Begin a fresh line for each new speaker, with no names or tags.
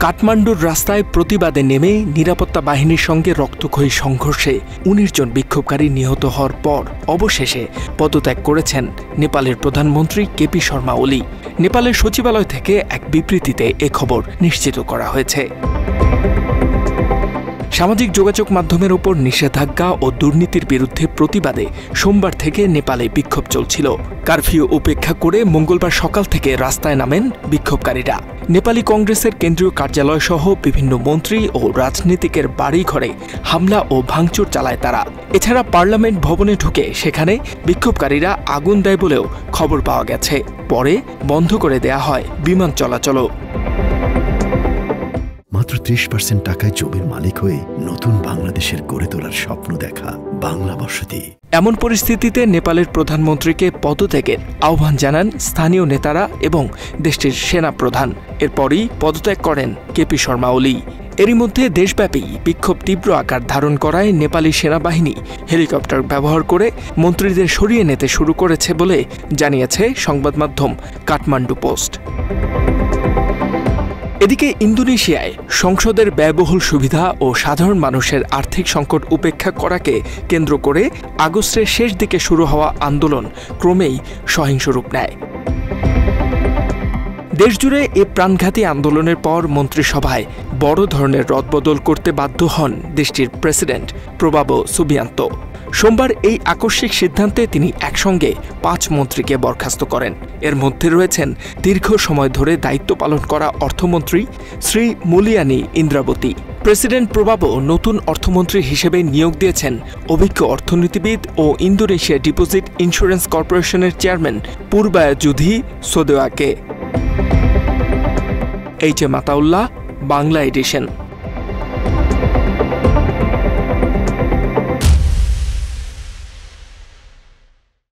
কাঠমান্ডুর রাস্তায় প্রতিবাদে নেমে নিরাপত্তা বাহিনীর সঙ্গে রক্তক্ষয়ী সংঘর্ষে ১৯ জন বিক্ষোভকারী নিহত হওয়ার পর অবশেষে পদত্যাগ করেছেন নেপালের প্রধানমন্ত্রী কেপি শর্মা ওলি। নেপালের সচিবালয় থেকে এক বিবৃতিতে এ খবর নিশ্চিত করা হয়েছে। সামাজিক যোগাযোগ মাধ্যমের উপর নিষেধাজ্ঞা ও দুর্নীতির বিরুদ্ধে প্রতিবাদে সোমবার থেকে নেপালে বিক্ষোভ চলছিল। কারফিউ উপেক্ষা করে মঙ্গলবার সকাল থেকে রাস্তায় নামেন বিক্ষোভকারীরা। নেপালি কংগ্রেসের কেন্দ্রীয় কার্যালয় সহ বিভিন্ন মন্ত্রী ও রাজনীতিকের বাড়িঘরে হামলা ও ভাঙচুর চালায় তারা। এছাড়া পার্লামেন্ট ভবনে ঢুকে সেখানে বিক্ষোভকারীরা আগুন দেয় বলেও খবর পাওয়া গেছে। পরে বন্ধ করে দেয়া হয় বিমান চলাচলও।
মাত্র ৩০% টাকায় জমির মালিক হয়ে নতুন বাংলাদেশের গড়ে তোলার স্বপ্ন দেখা বাংলা বসতি।
এমন পরিস্থিতিতে নেপালের প্রধানমন্ত্রীকে পদত্যাগের আহ্বান জানান স্থানীয় নেতারা এবং দেশটির সেনা প্রধান। এরপরই পদত্যাগ করেন কেপি শর্মা ওলি। এরই মধ্যে দেশব্যাপী বিক্ষোভ তীব্র আকার ধারণ করায় নেপালি সেনাবাহিনী হেলিকপ্টার ব্যবহার করে মন্ত্রীদের সরিয়ে নিতে শুরু করেছে বলে জানিয়েছে সংবাদমাধ্যম কাঠমান্ডু পোস্ট। এদিকে ইন্দোনেশিয়ায় সংসদের ব্যয়বহুল সুবিধা ও সাধারণ মানুষের আর্থিক সংকট উপেক্ষা করাকে কেন্দ্র করে আগস্টের শেষ দিকে শুরু হওয়া আন্দোলন ক্রমেই সহিংস রূপ নেয়। দেশজুড়ে এ প্রাণঘাতী আন্দোলনের পর মন্ত্রিসভায় বড় ধরনের রদবদল করতে বাধ্য হন দেশটির প্রেসিডেন্ট প্রবাবো সুবিয়ান্তো। সোমবার এই আকস্মিক সিদ্ধান্তে তিনি একসঙ্গে ৫ মন্ত্রীকে বরখাস্ত করেন। এর মধ্যে রয়েছেন দীর্ঘ সময় ধরে দায়িত্ব পালন করা অর্থমন্ত্রী Sri Mulyani Indrawati. President Prabowo নতুন অর্থমন্ত্রী হিসেবে নিয়োগ দিয়েছেন অভিজ্ঞ অর্থনীতিবিদ ও ইন্দোনেশিয়া ডিপোজিট ইন্স্যুরেন্স কর্পোরেশনের চেয়ারম্যান পুরবায়াজুধি সোদেওয়াকে। H M Ataullah, Bangla addition.